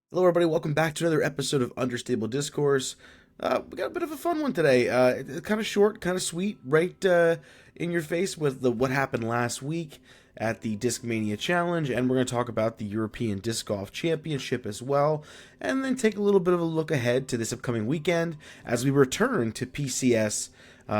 Hello, everybody. Welcome back to another episode of Understable Discourse. We got a bit of a fun one today. It's kind of short, kind of sweet, right in your face with what happened last week at the Discmania Challenge, and we're going to talk about the European Disc Golf Championship as well, and then take a little bit of a look ahead to this upcoming weekend as we return to PCS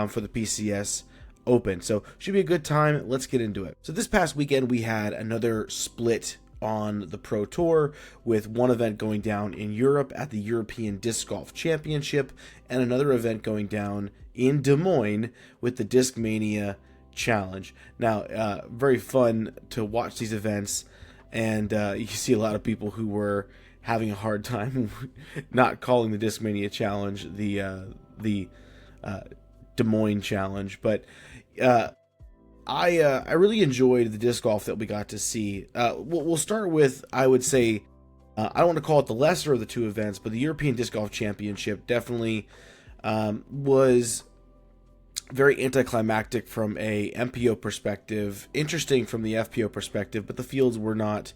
for the PCS Open. So, should be a good time. Let's get into it. So, this past weekend we had another split on the Pro Tour, with one event going down in Europe at the European Disc Golf Championship and another event going down in Des Moines with the Discmania Challenge. Now, very fun to watch these events, and you see a lot of people who were having a hard time not calling the Discmania Challenge the Des Moines Challenge, but I really enjoyed the disc golf that we got to see. We'll start with, I would say, I don't want to call it the lesser of the two events, but the European Disc Golf Championship definitely was very anticlimactic from a MPO perspective, interesting from the FPO perspective, but the fields were not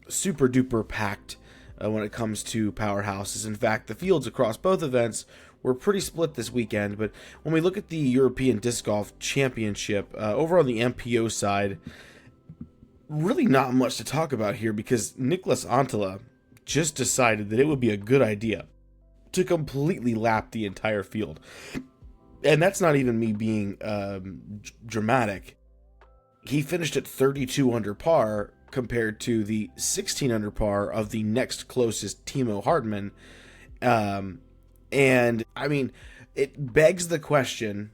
super duper packed when it comes to powerhouses. In fact, the fields across both events were pretty split this weekend. But when we look at the European Disc Golf Championship, over on the MPO side, really not much to talk about here because Niklas Anttila just decided that it would be a good idea to completely lap the entire field. And that's not even me being dramatic. He finished at 32 under par compared to the 16 under par of the next closest Timo Hartman. And I mean, it begs the question,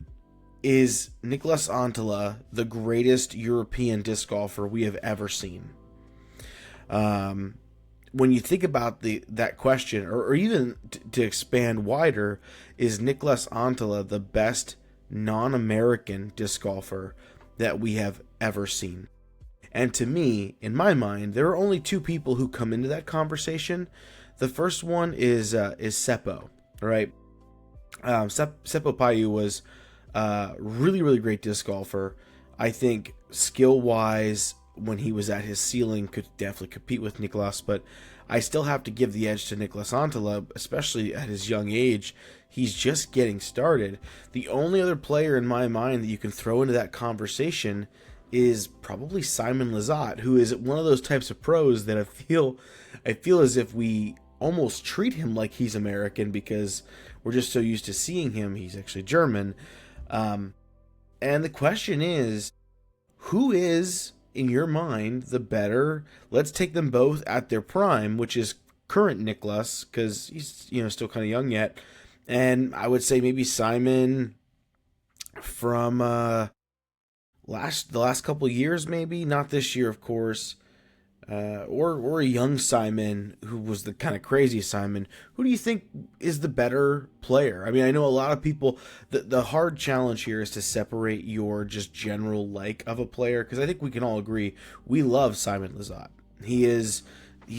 is Niklas Anttila the greatest European disc golfer we have ever seen? When you think about that question, or even to expand wider, is Niklas Anttila the best non-American disc golfer that we have ever seen? And to me, in my mind, there are only two people who come into that conversation. The first one is Seppo, right? Seppo Paju was really, really great disc golfer. I think skill-wise, when he was at his ceiling, could definitely compete with Niklas, but I still have to give the edge to Niklas Anttila, especially at his young age. He's just getting started. The only other player in my mind that you can throw into that conversation is probably Simon Lizotte, who is one of those types of pros that I feel as if we almost treat him like he's American because we're just so used to seeing him. He's actually German. And the question is, who is, in your mind, the better? Let's take them both at their prime, which is current Niklas, because he's still kind of young yet. And I would say maybe Simon from the last couple of years, maybe not this year, of course. Or a young Simon who was the kind of crazy Simon. Who do you think is the better player? I mean, I know a lot of people, the hard challenge here is to separate your just general like of a player, because I think we can all agree we love Simon Lizotte. He's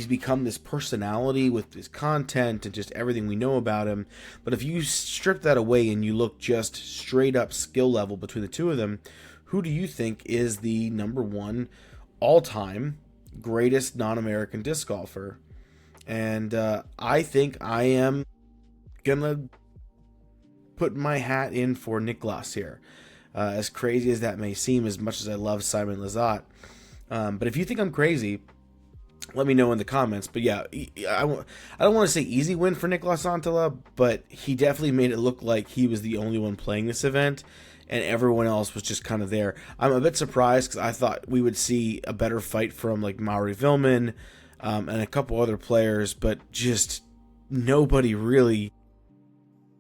become this personality with his content and just everything we know about him. But if you strip that away and you look just straight up skill level between the two of them, who do you think is the number one all-time greatest non-American disc golfer? And I think I am gonna put my hat in for Niklas here, as crazy as that may seem, as much as I love Simon Lizotte. But if you think I'm crazy, let me know in the comments. But yeah, I don't want to say easy win for Niklas Anttila, but he definitely made it look like he was the only one playing this event, and everyone else was just kind of there. I'm a bit surprised because I thought we would see a better fight from like Mauri Vilman and a couple other players, but just nobody really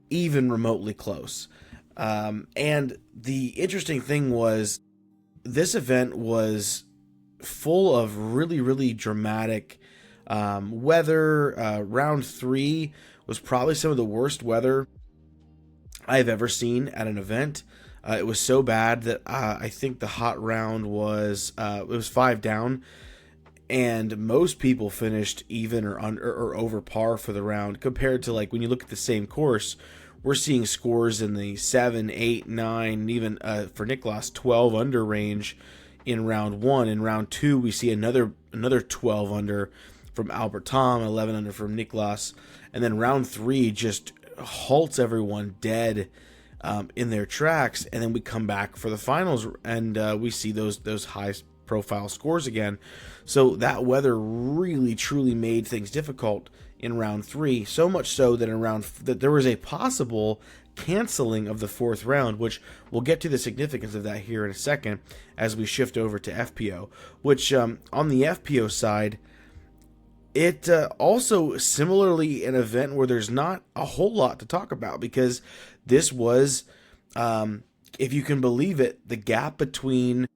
even remotely close. And the interesting thing was, this event was full of really, really dramatic weather. Round 3 was probably some of the worst weather I've ever seen at an event. It was so bad that I think the hot round was it was 5 down, and most people finished even or under or over par for the round, compared to, like, when you look at the same course, we're seeing scores in the 7, 8, 9, even for Niklas 12 under range in round 1. In round 2, we see another 12 under, from Albert Tom, 11 under from Niklas, and then round 3 just halts everyone dead in their tracks, and then we come back for the finals, and we see those high profile scores again. So that weather really truly made things difficult in round 3, so much so that that there was a possible canceling of the 4th round, which we'll get to the significance of that here in a second as we shift over to FPO, which on the FPO side, it also similarly an event where there's not a whole lot to talk about, because this was, if you can believe it, the gap between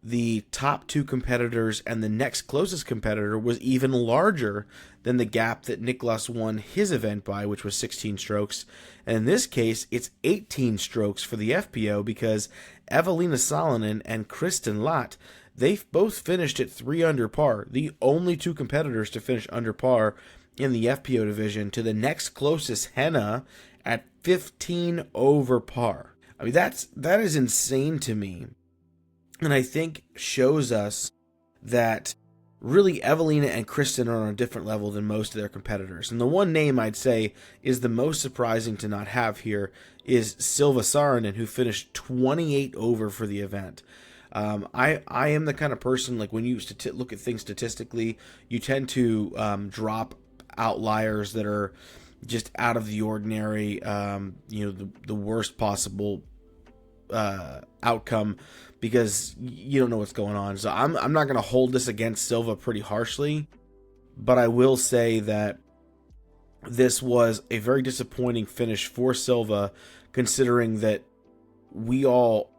the top 2 competitors and the next closest competitor was even larger than the gap that Niklas won his event by, which was 16 strokes. And in this case, it's 18 strokes for the FPO, because Eveliina Salonen and Kristin Latt, they both finished at 3 under par, the only 2 competitors to finish under par in the FPO division, to the next closest, Henna, at 15 over par. I mean, that is insane to me. And I think shows us that really Eveliina and Kristin are on a different level than most of their competitors. And the one name I'd say is the most surprising to not have here is Silva Saarinen, who finished 28 over for the event. I am the kind of person, like, when you look at things statistically, you tend to drop outliers that are just out of the ordinary, the worst possible outcome, because you don't know what's going on. So I'm not going to hold this against Silva pretty harshly, but I will say that this was a very disappointing finish for Silva, considering that we all,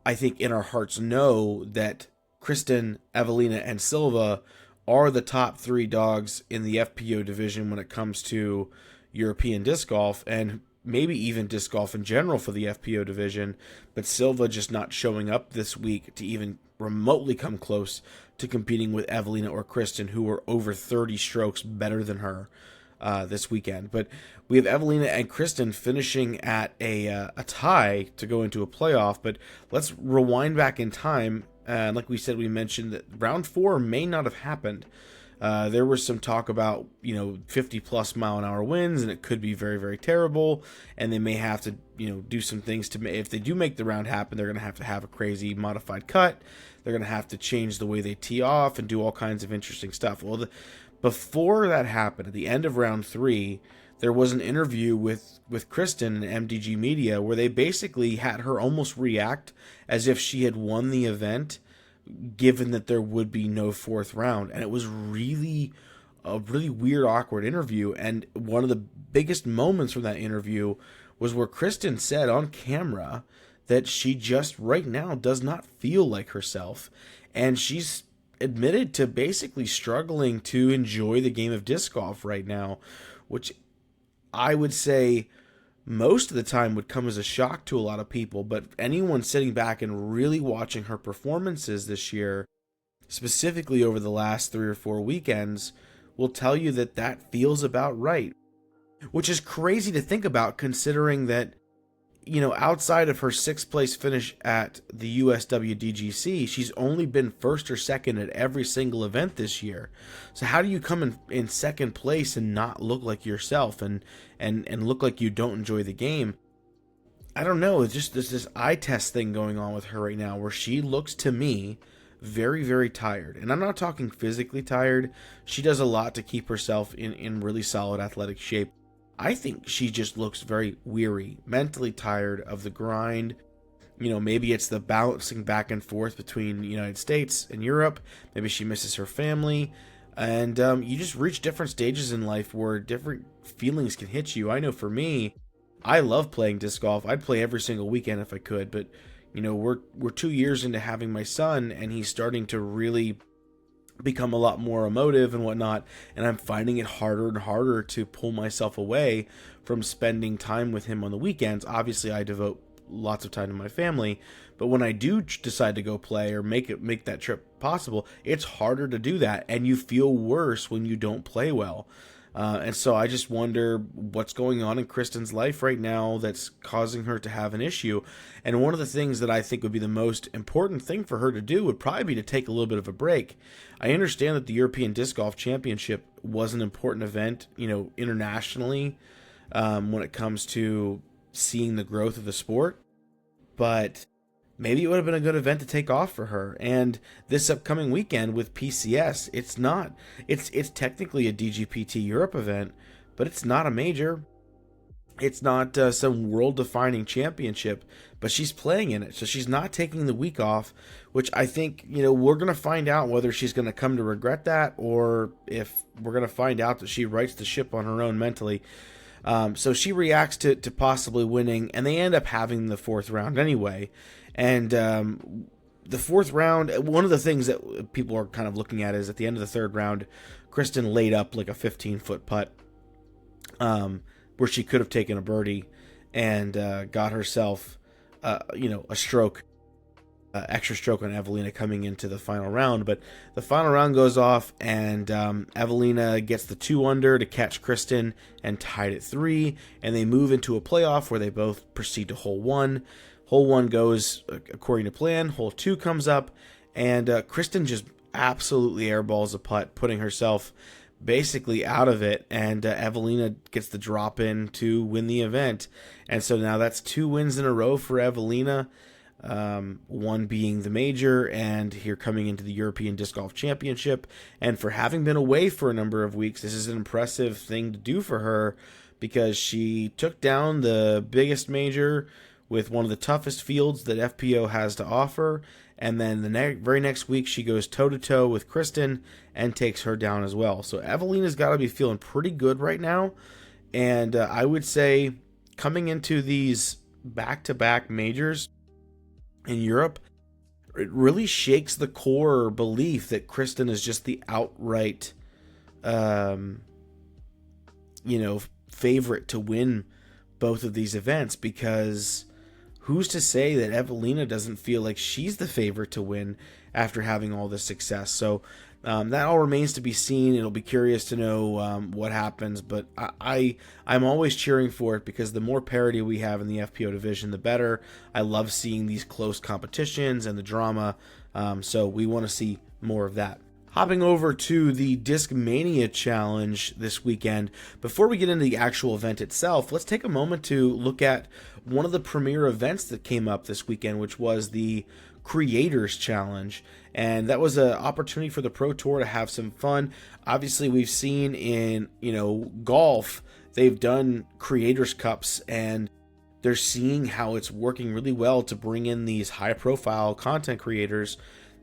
I think, in our hearts know that Kristin, Eveliina, and Silva are the top 3 dogs in the FPO division when it comes to European disc golf, and maybe even disc golf in general for the FPO division. But Silva just not showing up this week to even remotely come close to competing with Eveliina or Kristin, who were over 30 strokes better than her this weekend. But we have Eveliina and Kristin finishing at a tie to go into a playoff. But let's rewind back in time. And like we said, we mentioned that round 4 may not have happened. There was some talk about, 50 plus mile an hour winds, and it could be very, very terrible. And they may have to, do some things if they do make the round happen, they're going to have a crazy modified cut. They're going to have to change the way they tee off and do all kinds of interesting stuff. Well, before that happened, at the end of round 3, there was an interview with Kristin and MDG Media where they basically had her almost react as if she had won the event, given that there would be no 4th round. And it was really a really weird, awkward interview. And one of the biggest moments from that interview was where Kristin said on camera that she just right now does not feel like herself. And she's admitted to basically struggling to enjoy the game of disc golf right now, which I would say most of the time would come as a shock to a lot of people. But anyone sitting back and really watching her performances this year, specifically over the last 3 or 4 weekends, will tell you that that feels about right. Which is crazy to think about, considering that, outside of her 6th place finish at the USWDGC, she's only been 1st or 2nd at every single event this year. So how do you come in 2nd place and not look like yourself and look like you don't enjoy the game? I don't know. It's just this eye test thing going on with her right now, where she looks to me very, very tired. And I'm not talking physically tired. She does a lot to keep herself in really solid athletic shape. I think she just looks very weary, mentally tired of the grind. Maybe it's the bouncing back and forth between the United States and Europe. Maybe she misses her family. And you just reach different stages in life where different feelings can hit you. I know for me, I love playing disc golf. I'd play every single weekend if I could. But, we're 2 years into having my son, and he's starting to really become a lot more emotive and whatnot, and I'm finding it harder and harder to pull myself away from spending time with him on the weekends. Obviously, I devote lots of time to my family, but when I do decide to go play or make that trip possible, it's harder to do that, and you feel worse when you don't play well. And so I just wonder what's going on in Kristin's life right now that's causing her to have an issue. And one of the things that I think would be the most important thing for her to do would probably be to take a little bit of a break. I understand that the European Disc Golf Championship was an important event, internationally, when it comes to seeing the growth of the sport. But maybe it would have been a good event to take off for her. And this upcoming weekend with PCS, it's technically a DGPT Europe event, but it's not a major. It's not some world-defining championship, but she's playing in it. So she's not taking the week off, which I think, we're going to find out whether she's going to come to regret that, or if we're going to find out that she rights the ship on her own mentally. So she reacts to possibly winning, and they end up having the fourth round anyway. And the fourth round, one of the things that people are kind of looking at is at the end of the third round, Kristin laid up like a 15-foot putt, where she could have taken a birdie and got herself, a stroke, extra stroke on Eveliina coming into the final round. But the final round goes off, and Eveliina gets the 2 under to catch Kristin and tied at 3, and they move into a playoff where they both proceed to hole 1. Hole 1 goes according to plan. Hole 2 comes up, and Kristin just absolutely airballs a putt, putting herself basically out of it, and Eveliina gets the drop in to win the event. And so now that's 2 wins in a row for Eveliina, one being the major, and here coming into the European Disc Golf Championship. And for having been away for a number of weeks, this is an impressive thing to do for her, because she took down the biggest major with one of the toughest fields that FPO has to offer, and then the very next week she goes toe-to-toe with Kristin and takes her down as well. So Eveliina's got to be feeling pretty good right now, and I would say coming into these back-to-back majors in Europe, it really shakes the core belief that Kristin is just the outright, favorite to win both of these events, because who's to say that Eveliina doesn't feel like she's the favorite to win after having all this success? So that all remains to be seen. It'll be curious to know what happens, but I'm always cheering for it, because the more parity we have in the FPO division, the better. I love seeing these close competitions and the drama, so we want to see more of that. Hopping over to the Discmania Challenge this weekend, before we get into the actual event itself, let's take a moment to look at one of the premier events that came up this weekend, which was the Creators Challenge. And that was an opportunity for the Pro Tour to have some fun. Obviously, we've seen in, golf, they've done Creators Cups, and they're seeing how it's working really well to bring in these high-profile content creators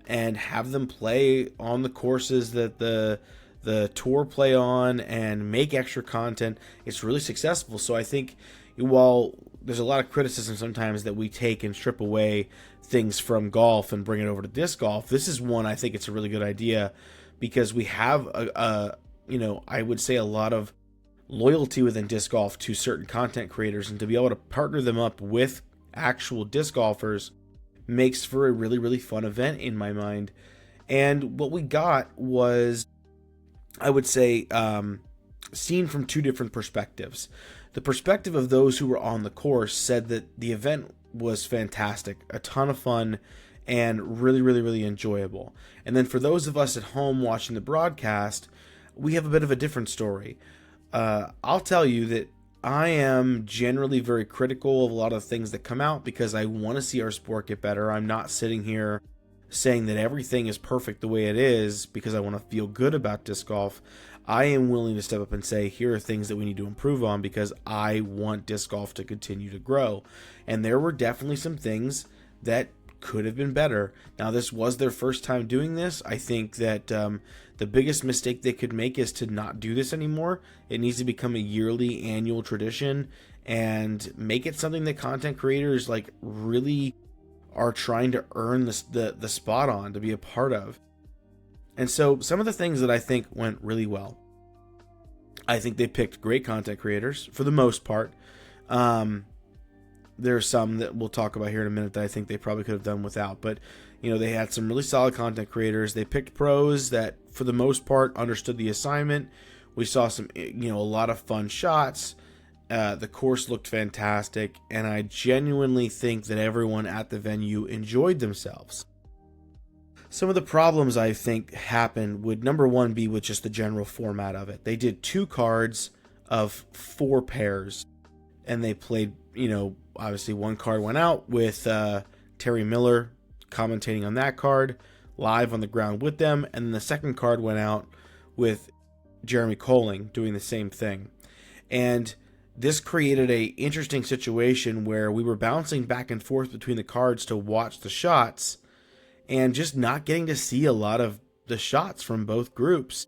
and have them play on the courses that the tour play on and make extra content. It's really successful. So I think while there's a lot of criticism sometimes that we take and strip away things from golf and bring it over to disc golf, this is one I think it's a really good idea, because we have I would say a lot of loyalty within disc golf to certain content creators, and to be able to partner them up with actual disc golfers makes for a really, really fun event in my mind. And what we got was, I would say, seen from 2 different perspectives. The perspective of those who were on the course said that the event was fantastic, a ton of fun, and really, really, really enjoyable. And then for those of us at home watching the broadcast, we have a bit of a different story. I'll tell you that I am generally very critical of a lot of things that come out, because I want to see our sport get better. I'm not sitting here saying that everything is perfect the way it is because I want to feel good about disc golf. I am willing to step up and say, here are things that we need to improve on, because I want disc golf to continue to grow. And there were definitely some things that could have been better. Now, this was their first time doing this. I think that the biggest mistake they could make is to not do this anymore. It needs to become a yearly, annual tradition, and make it something that content creators really are trying to earn the spot on, to be a part of. And so some of the things that I think went really well, I think they picked great content creators for the most part. There are some that we'll talk about here in a minute that I think they probably could have done without. But, they had some really solid content creators. They picked pros that, for the most part, understood the assignment, We saw a lot of fun shots. The course looked fantastic, and I genuinely think that everyone at the venue enjoyed themselves. Some of the problems I think happened would, number one, be with just the general format of it. They did 2 cards of 4 pairs, and they played, obviously one card went out with Terry Miller commentating on that card, live on the ground with them, and then the second card went out with Jeremy Colling doing the same thing. And this created a interesting situation where we were bouncing back and forth between the cards to watch the shots and just not getting to see a lot of the shots from both groups.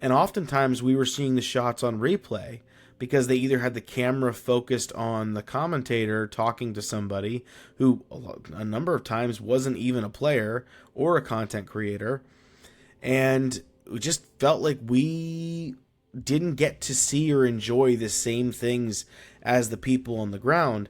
And oftentimes we were seeing the shots on replay because they either had the camera focused on the commentator talking to somebody who a number of times wasn't even a player or a content creator. And it just felt like we didn't get to see or enjoy the same things as the people on the ground.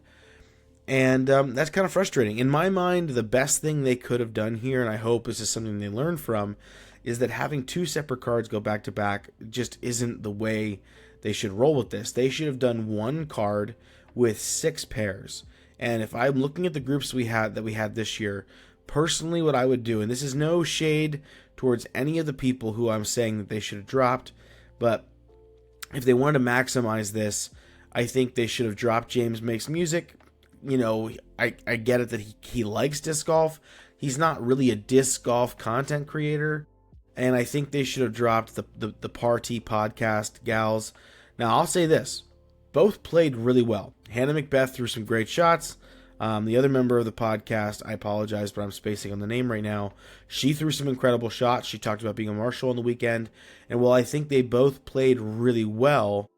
And that's kind of frustrating. In my mind, the best thing they could have done here, and I hope this is something they learn from, is that having 2 separate cards go back to back just isn't the way they should roll with this. They should have done 1 card with 6 pairs. And if I'm looking at the groups we had this year, personally what I would do, and this is no shade towards any of the people who I'm saying that they should have dropped, but if they wanted to maximize this, I think they should have dropped James Makes Music. I get it that he likes disc golf. He's not really a disc golf content creator. And I think they should have dropped the Party podcast gals. Now, I'll say this. Both played really well. Hannah Macbeth threw some great shots. The other member of the podcast, I apologize, but I'm spacing on the name right now. She threw some incredible shots. She talked about being a marshal on the weekend. And while I think they both played really well,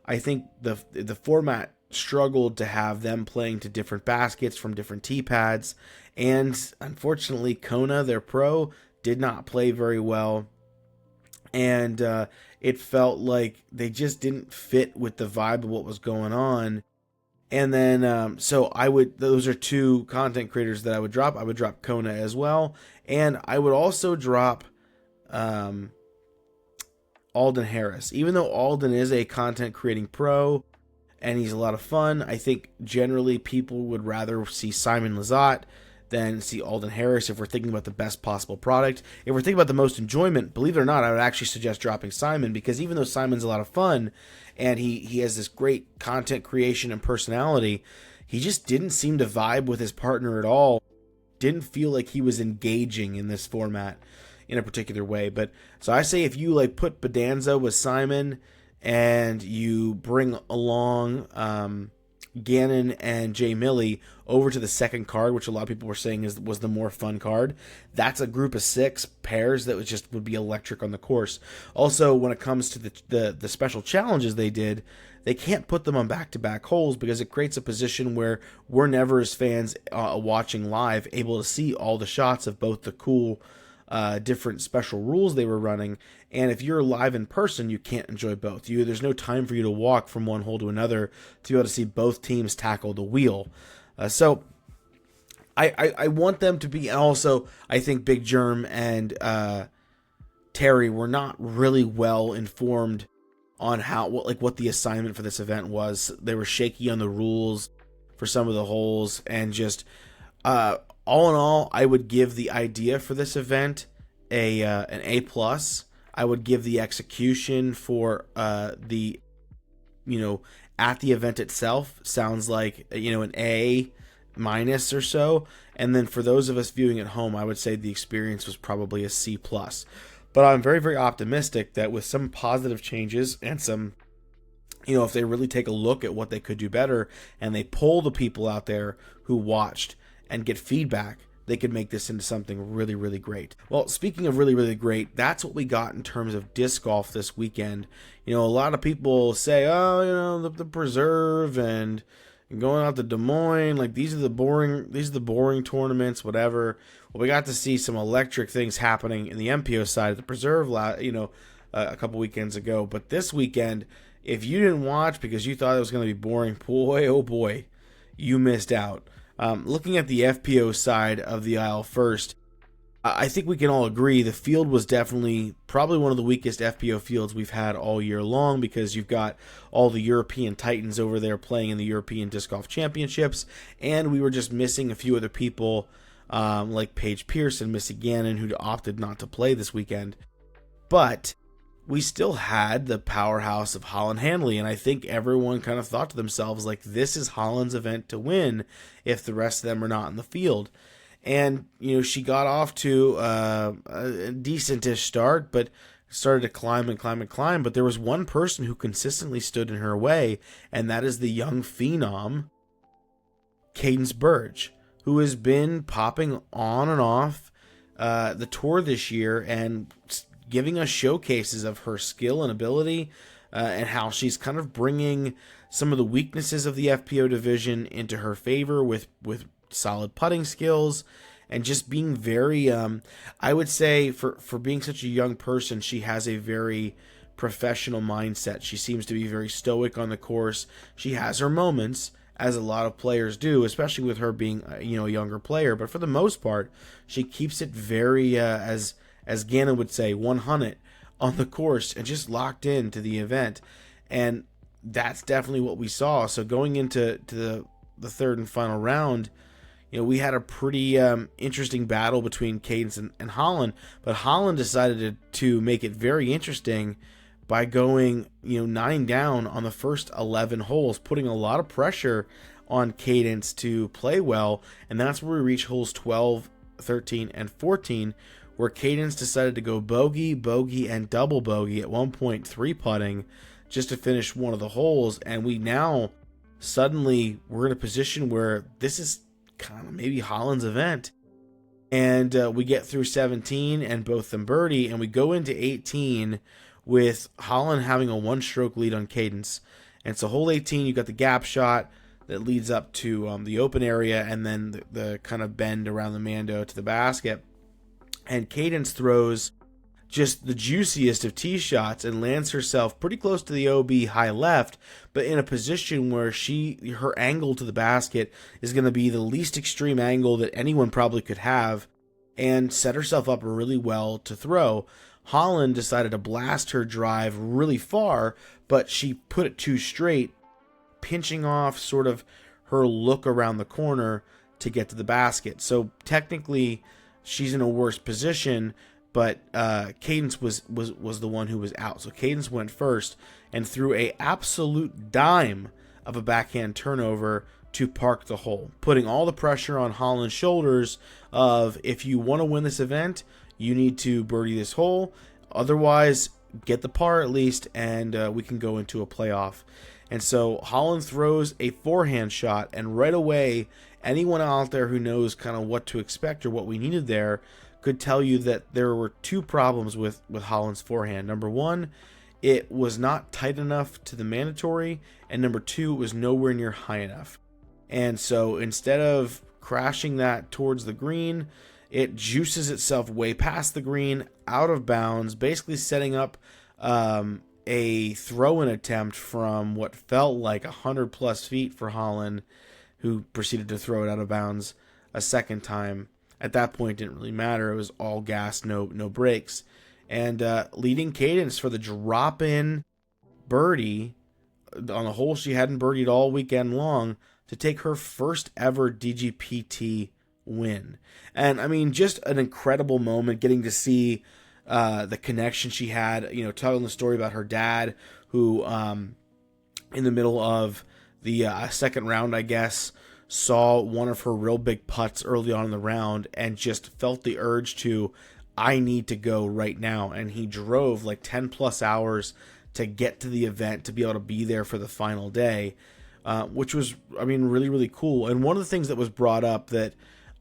I think the format struggled to have them playing to different baskets from different tee pads. And unfortunately, Kona, their pro, did not play very well. And it felt like they just didn't fit with the vibe of what was going on. And then, those are 2 content creators that I would drop. I would drop Kona as well. And I would also drop Alden Harris. Even though Alden is a content creating pro and he's a lot of fun, I think generally people would rather see Simon Lizotte than see Alden Harris if we're thinking about the best possible product. If we're thinking about the most enjoyment, believe it or not, I would actually suggest dropping Simon, because even though Simon's a lot of fun and he has this great content creation and personality, he just didn't seem to vibe with his partner at all. Didn't feel like he was engaging in this format in a particular way. But so I say if you put Bedanza with Simon and you bring along Gannon and Jay Milley over to the second card, which a lot of people were saying was the more fun card, that's a group of 6 pairs that would be electric on the course. Also, when it comes to the special challenges they did, they can't put them on back-to-back holes because it creates a position where we're never, as fans watching live, able to see all the shots of both the cool different special rules they were running. And if you're live in person, you can't enjoy both. There's no time for you to walk from one hole to another to be able to see both teams tackle the wheel. So I want them to be. And also, I think Big Germ and Terry were not really well informed on what the assignment for this event was. They were shaky on the rules for some of the holes, and just all in all, I would give the idea for this event an A+. I would give the execution for at the event itself sounds like an A- or so. And then for those of us viewing at home, I would say the experience was probably a C+. But I'm very, very optimistic that with some positive changes and some, if they really take a look at what they could do better and they poll the people out there who watched and get feedback, they could make this into something really, really great. Well, speaking of really, really great, that's what we got in terms of disc golf this weekend. A lot of people say, the Preserve and going out to Des Moines, these are the boring tournaments, whatever. Well, we got to see some electric things happening in the MPO side of the Preserve, a couple weekends ago. But this weekend, if you didn't watch because you thought it was going to be boring, boy, oh boy, you missed out. Looking at the FPO side of the aisle first, I think we can all agree the field was definitely probably one of the weakest FPO fields we've had all year long, because you've got all the European titans over there playing in the European Disc Golf Championships, and we were just missing a few other people like Paige Pierce and Missy Gannon, who opted not to play this weekend. But we still had the powerhouse of Holland Hanley, and I think everyone kind of thought to themselves, like, this is Holland's event to win if the rest of them are not in the field. And, she got off to a decent-ish start, but started to climb and climb and climb. But there was one person who consistently stood in her way, and that is the young phenom, Cadence Burge, who has been popping on and off the tour this year and giving us showcases of her skill and ability, and how she's kind of bringing some of the weaknesses of the FPO division into her favor with solid putting skills, and just being very, I would say for being such a young person, she has a very professional mindset. She seems to be very stoic on the course. She has her moments, as a lot of players do, especially with her being, a younger player. But for the most part, she keeps it very, as Gannon would say, 100 on the course, and just locked into the event. And that's definitely what we saw. So going into the third and final round, we had a pretty interesting battle between Cadence and Holland, but Holland decided to make it very interesting by going 9 down on the first 11 holes, putting a lot of pressure on Cadence to play well. And that's where we reach holes 12, 13, and 14, where Cadence decided to go bogey, and double bogey, at one point 3-putting, just to finish one of the holes. And we now suddenly we're in a position where this is kind of maybe Holland's event. And we get through 17 and both them birdie, and we go into 18 with Holland having a 1-stroke lead on Cadence. And so hole 18, you got the gap shot that leads up to the open area, and then the kind of bend around the Mando to the basket. And Cadence throws just the juiciest of tee shots and lands herself pretty close to the OB high left, but in a position where her angle to the basket is going to be the least extreme angle that anyone probably could have, and set herself up really well to throw. Holland decided to blast her drive really far, but she put it too straight, pinching off sort of her look around the corner to get to the basket. So technically she's in a worse position, but Cadence was the one who was out. So Cadence went first and threw a absolute dime of a backhand turnover to park the hole, putting all the pressure on Holland's shoulders of, if you want to win this event, you need to birdie this hole. Otherwise, get the par at least, and we can go into a playoff. And so Holland throws a forehand shot, and right away, anyone out there who knows kind of what to expect or what we needed there could tell you that there were two problems with Holland's forehand. Number one, it was not tight enough to the mandatory, and number two, it was nowhere near high enough. And so instead of crashing that towards the green, it juices itself way past the green, out of bounds, basically setting up a throw-in attempt from what felt like 100 plus feet for Holland, who proceeded to throw it out of bounds a second time. At that point, it didn't really matter. It was all gas, no brakes. And leading Cadence for the drop-in birdie on the hole she hadn't birdied all weekend long to take her first ever DGPT win. And I mean, just an incredible moment, getting to see the connection she had, telling the story about her dad, who in the middle of the second round, I guess, saw one of her real big putts early on in the round and just felt the urge to, I need to go right now. And he drove like 10 plus hours to get to the event, to be able to be there for the final day, which was, I mean, really, really cool. And one of the things that was brought up that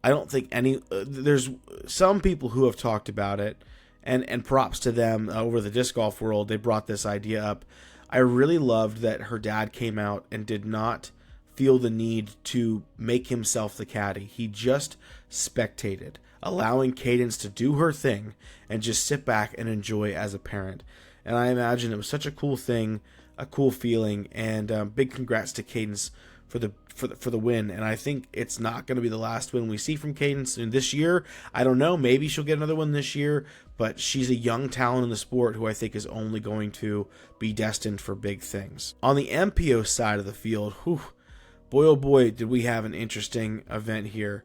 I don't think there's some people who have talked about it, and props to them over the disc golf world, they brought this idea up. I really loved that her dad came out and did not feel the need to make himself the caddy. He just spectated, allowing Cadence to do her thing and just sit back and enjoy as a parent. And I imagine it was such a cool thing, a cool feeling, and big congrats to Cadence for the win, and I think it's not going to be the last win we see from Cadence in this year. I don't know, maybe she'll get another one this year, but she's a young talent in the sport who I think is only going to be destined for big things. On the MPO side of the field, boy oh boy, did we have an interesting event here.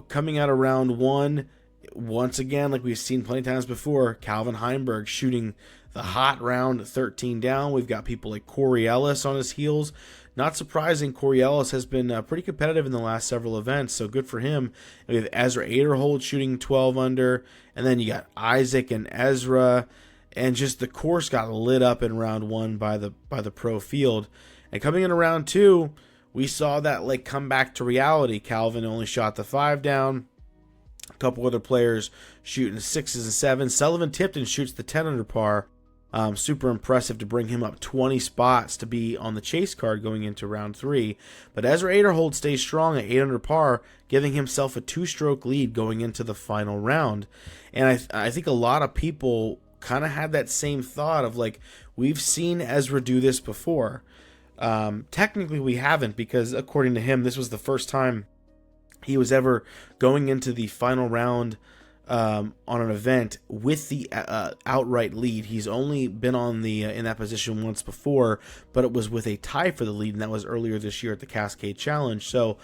Coming out of round one, once again, like we've seen plenty of times before, Calvin Heimberg shooting the hot round 13 down. We've got people like Corey Ellis on his heels. Not surprising, Corey Ellis has been pretty competitive in the last several events, so good for him. And we have Ezra Aderhold shooting 12 under, and then you got Isaac and Ezra, and just the course got lit up in round one by the pro field. And coming into round two, we saw that come back to reality. Calvin only shot the 5 down. A couple other players shooting 6s and 7s. Sullivan Tipton shoots the 10 under par. Super impressive to bring him up 20 spots to be on the chase card going into round 3. But Ezra Aderhold stays strong at 8 under par, giving himself a 2-stroke lead going into the final round. And I think a lot of people kind of had that same thought of we've seen Ezra do this before. Technically we haven't, because according to him, this was the first time he was ever going into the final round on an event with the outright lead. He's only been on the in that position once before, but it was with a tie for the lead, and that was earlier this year at the Cascade Challenge. So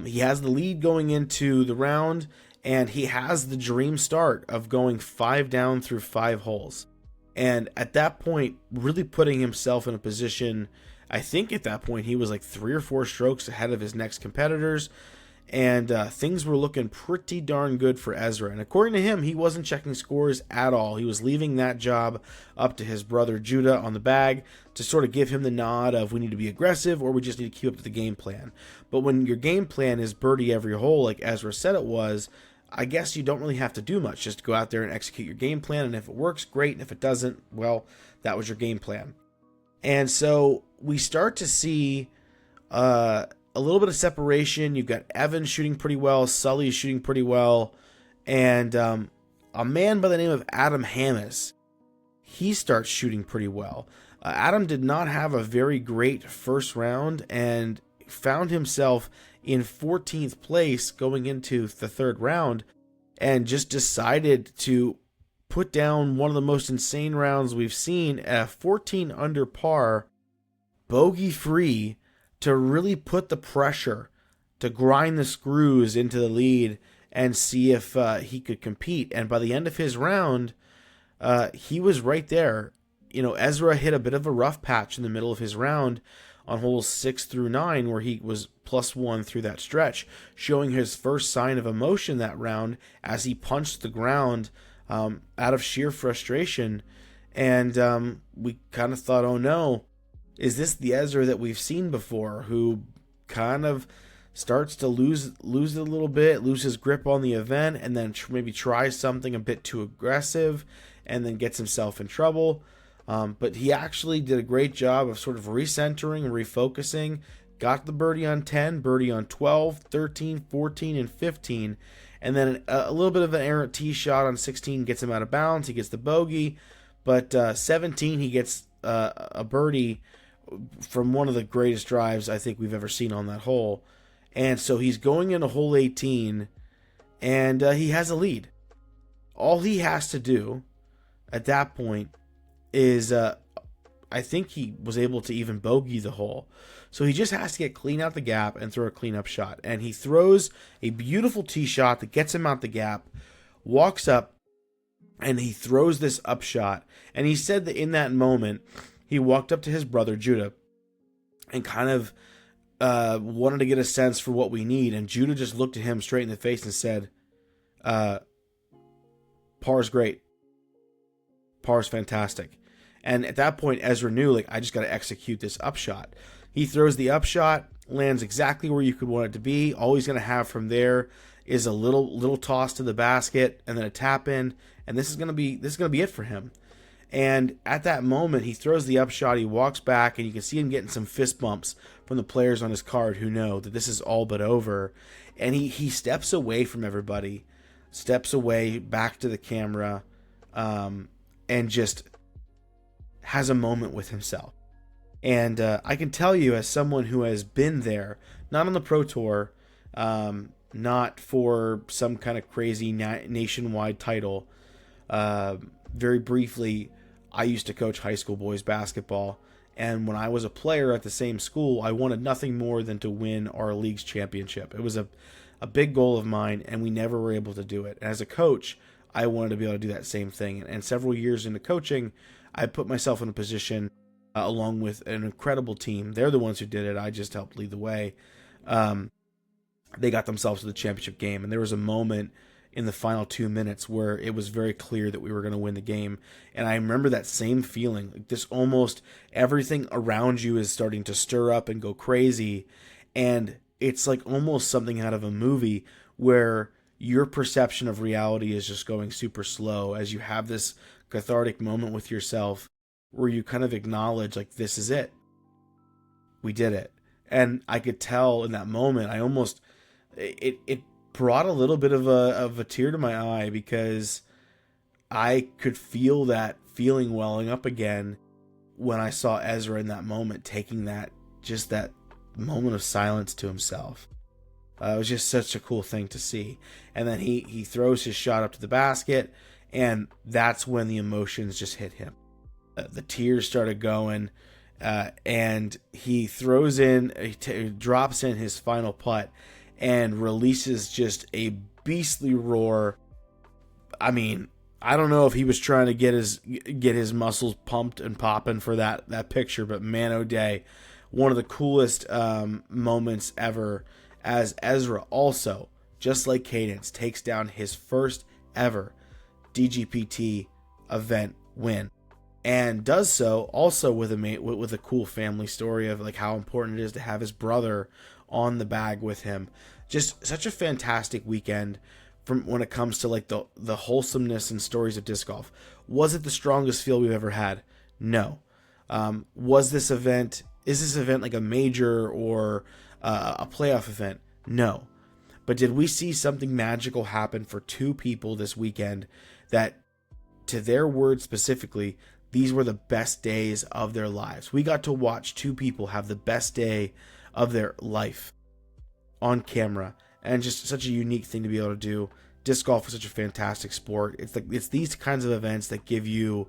he has the lead going into the round, and he has the dream start of going 5 down through 5 holes. And at that point, really putting himself in a position, I think at that point he was 3 or 4 strokes ahead of his next competitors. And things were looking pretty darn good for Ezra. And according to him, he wasn't checking scores at all. He was leaving that job up to his brother Judah on the bag to sort of give him the nod of we need to be aggressive or we just need to keep up to the game plan. But when your game plan is birdie every hole, like Ezra said it was, I guess you don't really have to do much. Just go out there and execute your game plan. And if it works, great. And if it doesn't, that was your game plan. And so we start to see a little bit of separation. You've got Evan shooting pretty well, Sully shooting pretty well, and a man by the name of Adam Hammes, he starts shooting pretty well. Adam did not have a very great first round and found himself in 14th place going into the third round, and just decided to put down one of the most insane rounds we've seen at 14 under par, bogey free, to really put the pressure, to grind the screws into the lead and see if he could compete. And by the end of his round, he was right there. Ezra hit a bit of a rough patch in the middle of his round on holes 6 through 9, where he was +1 through that stretch, showing his first sign of emotion that round as he punched the ground out of sheer frustration. And we kind of thought, oh no, is this the Ezra that we've seen before, who kind of starts to lose it a little bit, lose his grip on the event, and then maybe tries something a bit too aggressive and then gets himself in trouble? But he actually did a great job of sort of recentering, refocusing, got the birdie on 10, birdie on 12, 13, 14, and 15, and then a little bit of an errant tee shot on 16 gets him out of bounds. He gets the bogey, but 17 he gets a birdie from one of the greatest drives I think we've ever seen on that hole. And so he's going into hole 18, and he has a lead. All he has to do at that point is, I think he was able to even bogey the hole. So he just has to get clean out the gap and throw a cleanup shot. And he throws a beautiful tee shot that gets him out the gap, walks up, and he throws this up shot. And he said that in that moment, he walked up to his brother, Judah, and kind of wanted to get a sense for what we need. And Judah just looked at him straight in the face and said, par's great. Par's fantastic. And at that point, Ezra knew, I just got to execute this upshot. He throws the upshot, lands exactly where you could want it to be. All he's going to have from there is a little toss to the basket and then a tap in. And this is going to be it for him. And at that moment, he throws the upshot, he walks back, and you can see him getting some fist bumps from the players on his card who know that this is all but over. And he steps away from everybody, steps away back to the camera, and just has a moment with himself. And I can tell you, as someone who has been there, not on the Pro Tour, not for some kind of crazy nationwide title. Very briefly, I used to coach high school boys basketball. And when I was a player at the same school, I wanted nothing more than to win our league's championship. It was a big goal of mine, and we never were able to do it. And as a coach, I wanted to be able to do that same thing. And several years into coaching, I put myself in a position, along with an incredible team. They're the ones who did it. I just helped lead the way. They got themselves to the championship game, and there was a moment in the final 2 minutes where it was very clear that we were going to win the game. And I remember that same feeling, like this, almost everything around you is starting to stir up and go crazy. And it's like almost something out of a movie where your perception of reality is just going super slow as you have this cathartic moment with yourself where you kind of acknowledge, like, this is it. We did it. And I could tell in that moment, I almost, it brought a little bit of a tear to my eye, because I could feel that feeling welling up again when I saw Ezra in that moment, taking that moment of silence to himself. It was just such a cool thing to see. And then he throws his shot up to the basket, and that's when the emotions just hit him. The tears started going, and he throws in, drops in his final putt, and releases just a beastly roar. I mean, I don't know if he was trying to get his muscles pumped and popping for that picture, but man, oh day, one of the coolest moments ever, as Ezra also, just like Cadence, takes down his first ever DGPT event win, and does so also with a cool family story of like how important it is to have his brother on the bag with him. Just such a fantastic weekend from when it comes to like the wholesomeness and stories of disc golf. Was it the strongest field we've ever had? No. Is this event like a major or a playoff event? No. But did we see something magical happen for two people this weekend that, to their words specifically, these were the best days of their lives? We got to watch two people have the best day of their life on camera, and just such a unique thing to be able to do. Disc golf is such a fantastic sport. It's these kinds of events that give you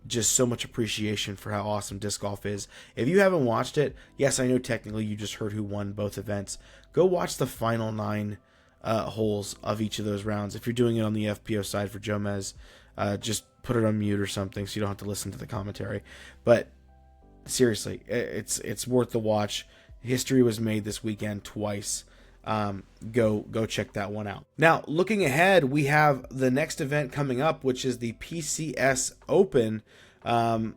just so much appreciation for how awesome disc golf is. If you haven't watched it, yes, I know technically you just heard who won both events. Go watch the final 9 holes of each of those rounds. If you're doing it on the FPO side for Jomez, just put it on mute or something so you don't have to listen to the commentary. But seriously, it's worth the watch. History was made this weekend twice. Go check that one out. Now, looking ahead, we have the next event coming up, which is the PCS Open. And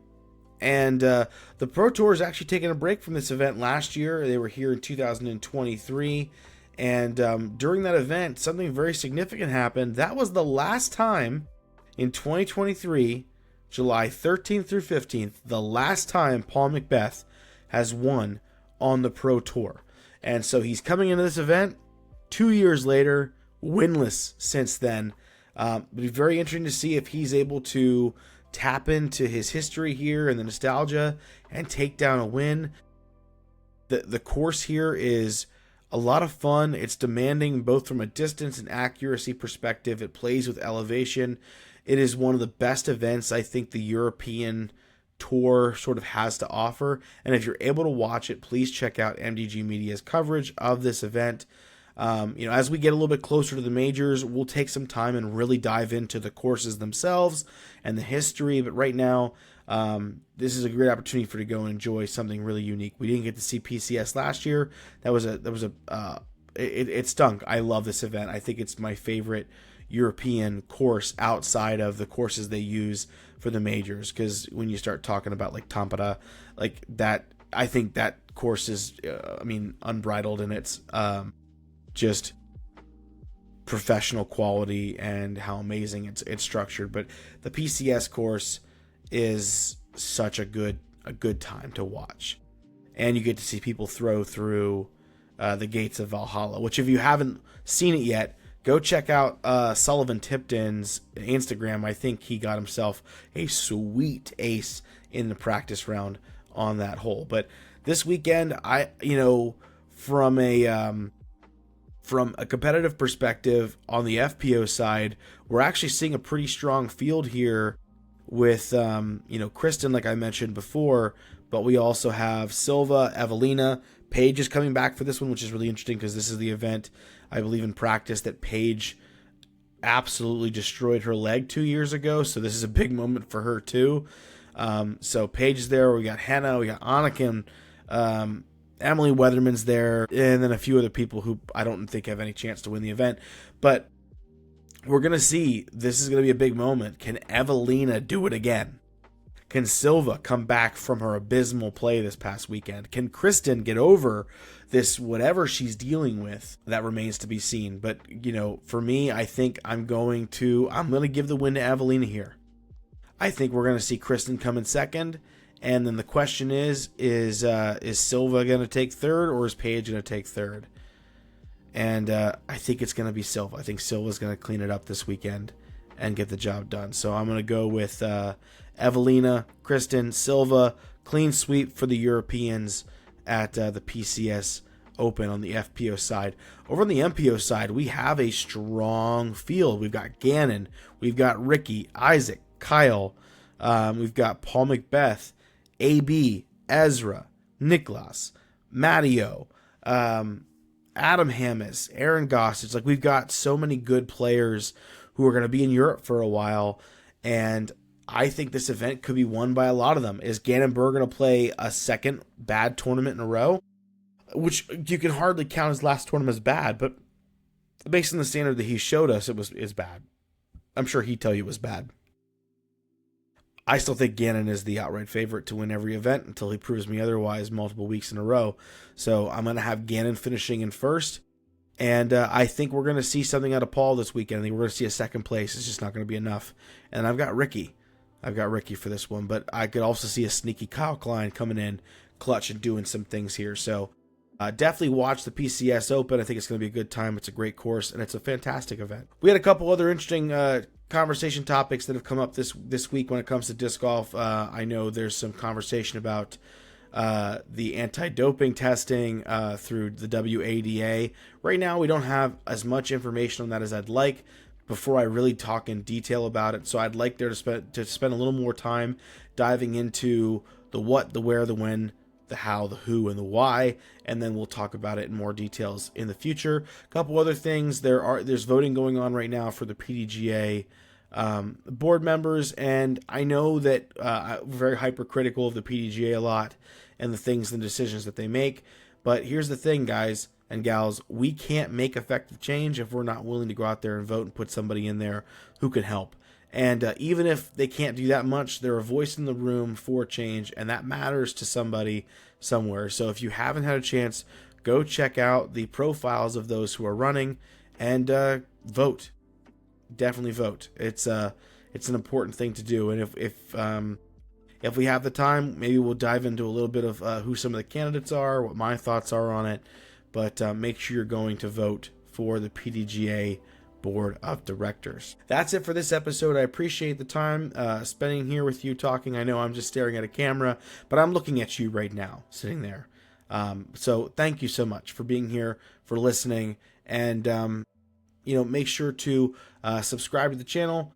the Pro Tour is actually taking a break from this event last year. They were here in 2023. And during that event, something very significant happened. That was the last time in 2023, July 13th through 15th, the last time Paul McBeth has won on the Pro Tour. And so he's coming into this event 2 years later, winless since then. It'll be very interesting to see if he's able to tap into his history here and the nostalgia and take down a win. The course here is a lot of fun. It's demanding both from a distance and accuracy perspective. It plays with elevation. It is one of the best events I think the European Tour sort of has to offer. And if you're able to watch it, please check out MDG Media's coverage of this event. As we get a little bit closer to the majors, we'll take some time and really dive into the courses themselves and the history. But right now, this is a great opportunity for you to go and enjoy something really unique. We didn't get to see PCS last year. It stunk. I love this event. I think it's my favorite European course outside of the courses they use for the majors, because when you start talking about like Tampere, like that, I think that course is unbridled in its just professional quality and how amazing it's structured. But the PCS course is such a good time to watch, and you get to see people throw through the gates of Valhalla, which, if you haven't seen it yet, go check out Sullivan Tipton's Instagram. I think he got himself a sweet ace in the practice round on that hole. But this weekend, from a competitive perspective on the FPO side, we're actually seeing a pretty strong field here with, Kristin, like I mentioned before, but we also have Silva, Eveliina. Paige is coming back for this one, which is really interesting because this is the event, I believe, in practice that Paige absolutely destroyed her leg 2 years ago. So this is a big moment for her too. So Paige is there. We got Hannah, we got Anakin, Emily Weatherman's there, and then a few other people who I don't think have any chance to win the event. But we're going to see, this is going to be a big moment. Can Eveliina do it again? Can Silva come back from her abysmal play this past weekend? Can Kristin get over this, whatever she's dealing with? That remains to be seen. But, for me, I think I'm going to give the win to Eveliina here. I think we're going to see Kristin come in second. And then the question is Silva going to take third, or is Paige going to take third? And I think it's going to be Silva. I think Silva's going to clean it up this weekend and get the job done. So I'm going to go with Eveliina, Kristin, Silva, clean sweep for the Europeans at the PCS Open on the FPO side. Over on the MPO side, we have a strong field. We've got Gannon, we've got Ricky, Isaac, Kyle, we've got Paul Macbeth, AB, Ezra, Niklas, Matteo, Adam Hammis, Aaron Gossage. Like, we've got so many good players who are going to be in Europe for a while, and I think this event could be won by a lot of them. Is Gannon Burr going to play a second bad tournament in a row? Which you can hardly count his last tournament as bad, but based on the standard that he showed us, is bad. I'm sure he'd tell you it was bad. I still think Gannon is the outright favorite to win every event until he proves me otherwise multiple weeks in a row. So I'm going to have Gannon finishing in first. And I think we're going to see something out of Paul this weekend. I think we're going to see a second place. It's just not going to be enough. And I've got Ricky. For this one. But I could also see a sneaky Kyle Klein coming in clutch and doing some things here. So definitely watch the PCS Open. I think it's going to be a good time. It's a great course, and it's a fantastic event. We had a couple other interesting conversation topics that have come up this week when it comes to disc golf. I know there's some conversation about the anti-doping testing through the WADA. Right now, we don't have as much information on that as I'd like before I really talk in detail about it. So I'd like there to spend a little more time diving into the what, the where, the when, the how, the who, and the why, and then we'll talk about it in more details in the future. A couple other things. There's voting going on right now for the PDGA board members, and I know that I'm very hypercritical of the PDGA a lot and the things and decisions that they make, but here's the thing, guys and gals, we can't make effective change if we're not willing to go out there and vote and put somebody in there who can help. And even if they can't do that much, they're a voice in the room for change, and that matters to somebody somewhere. So if you haven't had a chance, go check out the profiles of those who are running and vote. Definitely vote. It's an important thing to do. And if we have the time, maybe we'll dive into a little bit of who some of the candidates are, what my thoughts are on it. But make sure you're going to vote for the PDGA Board of Directors. That's it for this episode. I appreciate the time spending here with you talking. I know I'm just staring at a camera, but I'm looking at you right now, sitting there. So thank you so much for being here, for listening, and make sure to subscribe to the channel,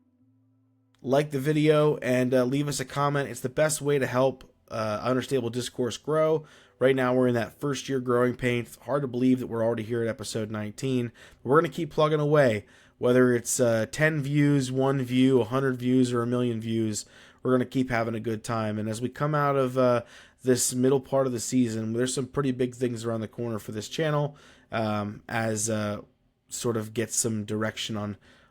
like the video, and leave us a comment. It's the best way to help Understable Discourse grow. Right now, we're in that first year growing pains. It's hard to believe that we're already here at episode 19. We're going to keep plugging away. Whether it's 10 views, 1 view, 100 views, or 1,000,000 views, we're going to keep having a good time. And as we come out of this middle part of the season, there's some pretty big things around the corner for this channel as sort of get some direction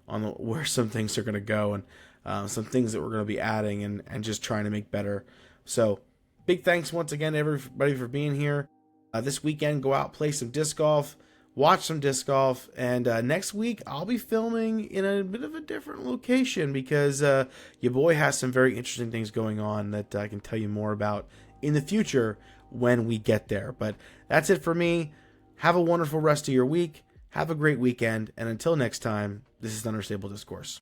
on where some things are going to go and some things that we're going to be adding and just trying to make better. So big thanks once again to everybody for being here. This weekend, go out, play some disc golf, watch some disc golf, and next week I'll be filming in a bit of a different location because your boy has some very interesting things going on that I can tell you more about in the future when we get there. But that's it for me. Have a wonderful rest of your week. Have a great weekend, and until next time, this is Understable Discourse.